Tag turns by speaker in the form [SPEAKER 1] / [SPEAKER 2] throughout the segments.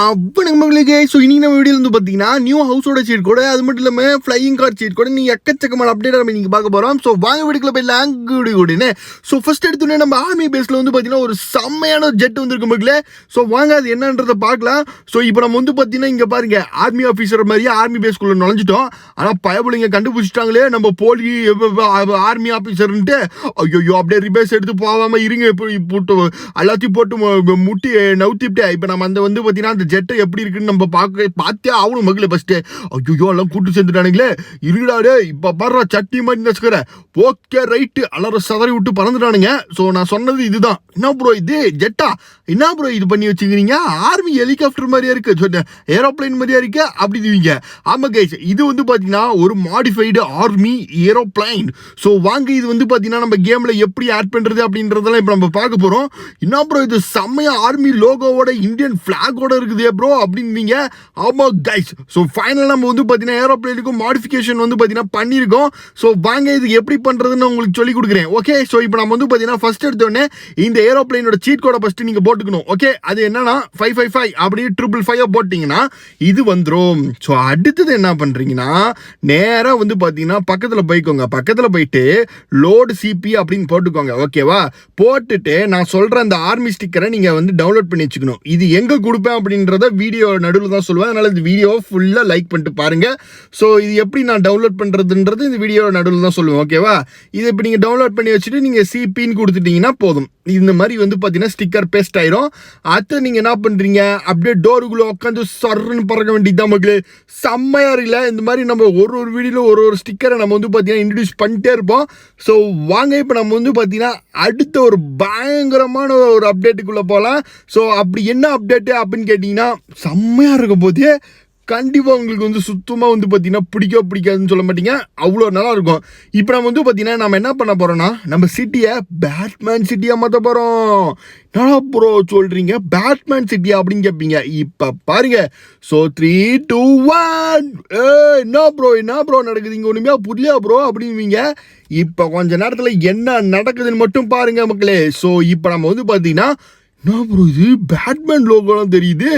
[SPEAKER 1] நம்மளுக்கு ஸோ இன்னைக்கு நம்ம வீடியோ வந்து பார்த்தீங்கன்னா நியூ ஹவுஸோட சீட் கூட அது மட்டும் இல்லாமல் ஃப்ளையிங் கார் சீட் கூட நீ எக்கச்சக்கமான அப்டேட் நம்ம நீங்கள் பார்க்க போகிறோம். ஸோ வாங்க வீடுக்குள்ள போய் லாங்குடி கூடனே. ஸோ ஃபர்ஸ்ட் எடுத்தோடனே நம்ம ஆர்மி பேஸில் வந்து பார்த்தீங்கன்னா ஒரு செம்மையான ஜெட் வந்துருக்கு மக்களே. ஸோ வாங்க அது என்னன்றதை பார்க்கலாம். ஸோ இப்போ நம்ம வந்து பார்த்தீங்கன்னா இங்கே பாருங்க ஆர்மி ஆஃபீஸர் மாதிரியே ஆர்மி பேஸ்க்குள்ளே நுழைஞ்சிட்டோம். ஆனால் பயபுலிங்க கண்டுபிடிச்சிட்டாங்களே நம்ம போலி ஆர்மி ஆஃபீஸர்ன்ட்டு. ஐயோ அப்படியே ரிபேஸ் எடுத்து போகாமல் இருங்க போட்டு எல்லாத்தையும் போட்டு முட்டி நவுத்திவிட்டு இப்போ நம்ம அந்த வந்து பார்த்தீங்கன்னா அந்த ஜெட்டை எப்படி இருக்குன்னு நம்ம பார்த்தே ஆகணும் மகளே. ஃபர்ஸ்ட்டு ஐயோ எல்லாம் கூட்டு சேர்ந்துட்டானுங்களே இருடாடே இப்போ பாடுறா சட்டி மாதிரி நச்சுக்கிற ஓகே ரைட்டு எல்லாரும் சதறி விட்டு பறந்துட்டானுங்க. ஸோ நான் சொன்னது இதுதான். என்ன ப்ரோ இது ஜெட்டா, என்ன ப்ரோ இது பண்ணி வச்சுக்கிறீங்க, ஆர்மி ஹெலிகாப்டர் மாதிரியா இருக்கு, சொன்னேன் ஏரோப்ளைன் மாதிரியா இருக்கு அப்படிங்க. ஆமாம் கைஸ், இது வந்து பார்த்தீங்கன்னா ஒரு மாடிஃபைடு ஆர்மி ஏரோப்ளைன். ஸோ வாங்க இது வந்து பார்த்தீங்கன்னா நம்ம கேமில் எப்படி ஆட் பண்ணுறது அப்படின்றதெல்லாம் இப்போ நம்ம பார்க்க போகிறோம். என்ன ப்ரோ இது செம்மையா ஆர்மி லோகோவோட இந்தியன் ஃபிளாகோட இருக்குது ப்ரோ அப்படின்னீங்க. ஆமாம் கைஸ், ஸோ ஃபைனல் நம்ம வந்து பார்த்தீங்கன்னா ஏரோப்ளைனுக்கும் மாடிஃபிகேஷன் வந்து பார்த்தீங்கன்னா பண்ணியிருக்கோம். ஸோ வாங்க இது எப்படி பண்ணுறதுன்னு உங்களுக்கு சொல்லி கொடுக்குறேன். ஓகே, ஸோ இப்போ நம்ம வந்து பார்த்தீங்கன்னா ஃபர்ஸ்ட் எடுத்தோடனே இந்த ஏரோப்ளைனோட சீட் கோடை ஃபர்ஸ்ட் நீங்கள் போட்டுக்கணும். ஓகே, அது என்னன்னா 555 அப்படி 555 போட்டிங்கன்னா இது வந்துடும். ஸோ அடுத்தது என்ன பண்ணுறீங்கன்னா நேராக வந்து பார்த்தீங்கன்னா பக்கத்தில் போய்க்கோங்க. பக்கத்தில் போயிட்டு லோடு சிபி அப்படின்னு போட்டுக்கோங்க. ஓகேவா, போட்டுட்டு நான் சொல்கிற அந்த ஆர்மி ஸ்டிக்கரை நீங்கள் வந்து டவுன்லோட் பண்ணி வச்சுக்கணும். இது எங்கே கொடுப்பேன் அப்படின்றத வீடியோ நடுவில் தான் சொல்லுவேன். அதனால் இந்த வீடியோவை ஃபுல்லாக லைக் பண்ணிட்டு பாருங்கள். ஸோ இது எப்படி நான் டவுன்லோட் பண்ணுறதுன்றது இந்த வீடியோ நடுவில் தான் சொல்லுவேன். ஓகேவா, இது இப்போ நீங்கள் டவுன்லோட் பண்ணி வச்சுட்டு நீங்கள் சிபின்னு கொடுத்துட்டீங்கன்னா போதும். இந்த மாதிரி வந்து பார்த்தீங்கன்னா ஸ்டிக்கர் பேஸ்ட் ஆயிரும். அதை நீங்கள் என்ன பண்ணுறீங்க அப்படியே டோருக்குள்ளே உட்காந்து சர்ன்னு பறக்க வேண்டியதுதான் மக்களே. செம்மையாக இருக்குல்ல. இந்த மாதிரி நம்ம ஒரு வீடியோவில் ஒரு ஸ்டிக்கரை நம்ம வந்து பார்த்தீங்கன்னா இன்ட்ரடியூஸ் பண்ணிட்டே இருப்போம். ஸோ வாங்க இப்போ நம்ம வந்து பார்த்தீங்கன்னா அடுத்த ஒரு பயங்கரமான ஒரு அப்டேட்டுக்குள்ளே போகலாம். ஸோ அப்படி என்ன அப்டேட்டு அப்படின்னு கேட்டிங்கன்னா செம்மையாக இருக்கும் போது கண்டிப்பாக உங்களுக்கு வந்து சுத்தமாக வந்து பார்த்தீங்கன்னா பிடிக்காதுன்னு சொல்ல மாட்டீங்க, அவ்வளோ நல்லா இருக்கும். இப்போ நம்ம வந்து பார்த்தீங்கன்னா நம்ம என்ன பண்ண போகிறோம்னா நம்ம சிட்டியை பேட்மேன் சிட்டியாக மாற்ற போகிறோம். என்ன ப்ரோ சொல்கிறீங்க பேட்மேன் சிட்டியா அப்படின்னு கேட்பீங்க. இப்போ பாருங்க. ஸோ 3, 2, 1 என்ன ப்ரோ நடக்குது இங்கே ஒன்றுமே புரியலையா ப்ரோ அப்படின்வீங்க. இப்போ கொஞ்ச நேரத்தில் என்ன நடக்குதுன்னு மட்டும் பாருங்க மக்களே. ஸோ இப்போ நம்ம வந்து பார்த்தீங்கன்னா என்ன ப்ரோ இது பேட்மேன் லோகோலாம் தெரியுது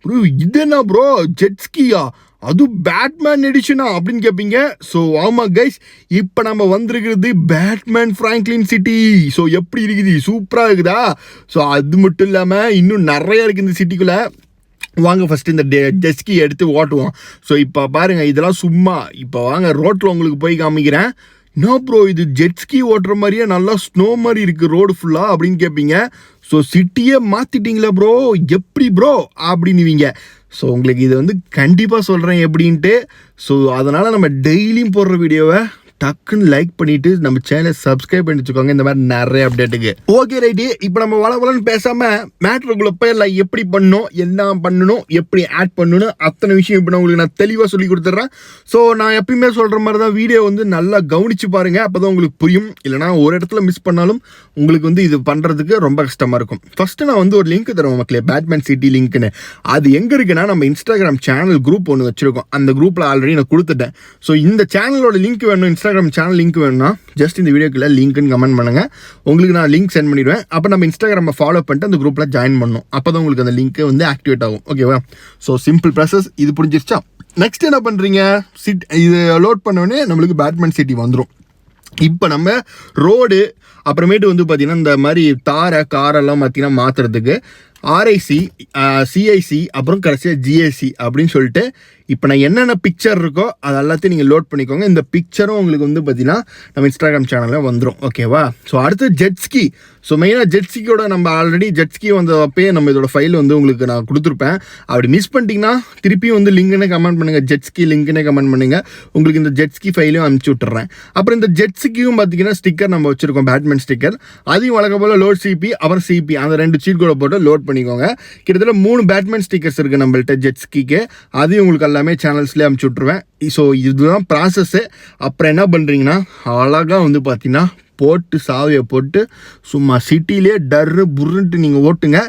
[SPEAKER 1] ப்ரோ, இது என்ன ப்ரோ ஜெட்ஸ்கியா, அது பேட்மேன் எடிஷனா அப்படின்னு கேட்பீங்க. ஸோ ஆமாம் கைஸ், இப்போ நம்ம வந்திருக்கிறது பேட்மேன் ஃப்ராங்க்லின் சிட்டி. ஸோ எப்படி இருக்குது, சூப்பராக இருக்குதா? ஸோ அது மட்டும் இல்லாமல் இன்னும் நிறைய இருக்குது இந்த சிட்டிக்குள்ளே. வாங்க ஃபஸ்ட்டு இந்த ஜெட்ஸ்கி எடுத்து ஓட்டுவோம். ஸோ இப்போ பாருங்கள் இதெல்லாம் சும்மா. இப்போ வாங்க ரோட்டில் உங்களுக்கு போய் காமிக்கிறேன். என்ன ப்ரோ இது ஜெட்ஸ்கி ஓட்டுற மாதிரியே நல்லா ஸ்னோ மாதிரி இருக்குது ரோடு ஃபுல்லாக அப்படின்னு கேட்பீங்க. ஸோ சிட்டியே மாற்றிட்டீங்களா ப்ரோ, எப்படி ப்ரோ அப்படின்னுவீங்க. ஸோ உங்களுக்கு இது வந்து கண்டிப்பாக சொல்கிறேன் எப்படின்ட்டு. ஸோ அதனால் நம்ம டெய்லியும் போடுற வீடியோவை டக்குன்னு லைக் பண்ணிவிட்டு நம்ம சேனலை சப்ஸ்கிரைப் பண்ணி வச்சுக்கோங்க இந்த மாதிரி நிறைய அப்டேட்டுக்கு. ஓகே ரைட்டு, இப்போ நம்ம வளவலன்னு பேசாமல் மேட்ருக்குள்ளே போய் எல்லாம் எப்படி பண்ணணும், என்ன பண்ணணும், எப்படி ஆட் பண்ணணும் அத்தனை விஷயம் இப்போ நான் உங்களுக்கு நான் தெளிவாக சொல்லி கொடுத்துட்றேன். ஸோ நான் எப்பயுமே சொல்கிற மாதிரி தான் வீடியோ வந்து நல்லா கவனித்து பாருங்கள், அப்போ தான் உங்களுக்கு புரியும். இல்லைனா ஒரு இடத்துல மிஸ் பண்ணாலும் உங்களுக்கு வந்து இது பண்ணுறதுக்கு ரொம்ப கஷ்டமாக இருக்கும். ஃபஸ்ட்டு நான் வந்து ஒரு லிங்க் தருவேன் மக்களே, பேட்மேன் சிட்டி லிங்க்னு. அது எங்கே இருக்குன்னா நம்ம இன்ஸ்டாகிராம் சேனல் குரூப் ஒன்று வச்சுருக்கோம். அந்த குரூப்பில் ஆல்ரெடி நான் கொடுத்துட்டேன். ஸோ இந்த சேனலோட லிங்க் வேணும், இன்ஸ்டாகிராம் சேனல் லிங்க் வேணும்னா ஜஸ்ட் இந்த வீடியோக்குள்ள லிங்க்னு கமெண்ட் பண்ணுங்க, உங்களுக்கு நான் லிங்க் சென்ட் பண்ணிடுவேன். அப்போ நம்ம இன்ஸ்டாகிராமை ஃபாலோ பண்ணிட்டு அந்த குரூப்பில் ஜாயின் பண்ணணும். அப்போ தான் உங்களுக்கு அந்த லிங்க் வந்து ஆக்டிவேட் ஆகும். ஓகேவா? ஸோ சிம்பிள் ப்ராசஸ், இது புரிஞ்சிருச்சா? நெக்ஸ்ட் என்ன பண்ணுறீங்க, இது லோட் பண்ணோடனே நம்மளுக்கு பேட்மேன் சிட்டி வந்துடும். இப்போ நம்ம ரோடு அப்புறமேட்டு வந்து பார்த்திங்கன்னா இந்த மாதிரி காரெல்லாம் பார்த்திங்கன்னா மாற்றுறதுக்கு ஆர்ஐசி, சிஐசி அப்புறம் கடைசியாக ஜிஎஸ்சி அப்படின்னு சொல்லிட்டு இப்போ நான் என்னென்ன பிக்சர் இருக்கோ அது எல்லாத்தையும் நீங்கள் லோட் பண்ணிக்கோங்க. இந்த பிக்சரும் உங்களுக்கு வந்து பார்த்தீங்கன்னா நம்ம இன்ஸ்டாகிராம் சேனலில் வந்துடும். ஓகேவா? ஸோ அடுத்து ஜெட்ஸ்கி. ஸோ மெயினாக ஜெட்ஸ்கியோட நம்ம ஆல்ரெடி ஜெட்ஸ்கி வந்தப்பே நம்ம இதோட ஃபைல் வந்து உங்களுக்கு நான் கொடுத்துருப்பேன். அப்படி மிஸ் பண்ணிட்டீங்கன்னா திருப்பியும் வந்து லிங்க்னே கமெண்ட் பண்ணுங்கள், ஜெட்ஸ்கி லிங்க்னே கமெண்ட் பண்ணுங்கள், உங்களுக்கு இந்த ஜெட்ஸ்கி ஃபைலையும் அனுப்பிச்சி விட்டுறேன். அப்புறம் இந்த ஜெட்ஸ்கியும் பார்த்தீங்கன்னா ஸ்டிக்கர் நம்ம வச்சுருக்கோம், பேட்மேன் ஸ்டிக்கர். அதையும் வழக்கம் போல் லோட் சிபி அப்புறம் சிபி அந்த 2 சீட் கூட போட்டு லோட் பண்ணிக்கோங்க. கிட்டத்தட்ட 3 பேட்மேன் ஸ்டிக்கர்ஸ் இருக்குது நம்மள்ட்ட ஜெட்ஸ்கிக்கு. அதையும் உங்களுக்கு எல்லாமே சேனல்ஸ்லேயே அனுப்பிச்சி விட்ருவேன். ஸோ இதுதான் ப்ராசஸ்ஸு. அப்புறம் என்ன பண்ணுறீங்கன்னா அழகாக வந்து பார்த்தீங்கன்னா போட்டு சாவியை போட்டு சும்மா சிட்டிலே டர்ரு புர்ருன்ட்டு நீங்கள் ஓட்டுங்க,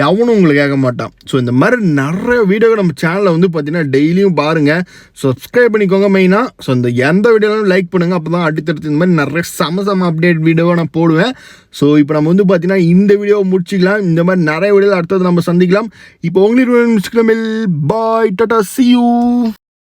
[SPEAKER 1] எவனும் உங்களுக்கு கேட்க மாட்டான். ஸோ இந்த மாதிரி நிறைய வீடியோ நம்ம சேனலில் வந்து பார்த்தீங்கன்னா டெய்லியும் பாருங்கள், சப்ஸ்கிரைப் பண்ணிக்கோங்க மெயினாக. ஸோ இந்த எந்த வீடியோவும் லைக் பண்ணுங்கள், அப்போ தான் அடுத்தடுத்து இந்த மாதிரி நிறைய சம அப்டேட் வீடியோவை நான் போடுவேன். ஸோ இப்போ நம்ம வந்து பார்த்தீங்கன்னா இந்த வீடியோவை முடிச்சிக்கலாம். இந்த மாதிரி நிறைய வீடியோவில் அடுத்தது நம்ம சந்திக்கலாம். இப்போ உங்களுக்கு பாய், டாடா, see you.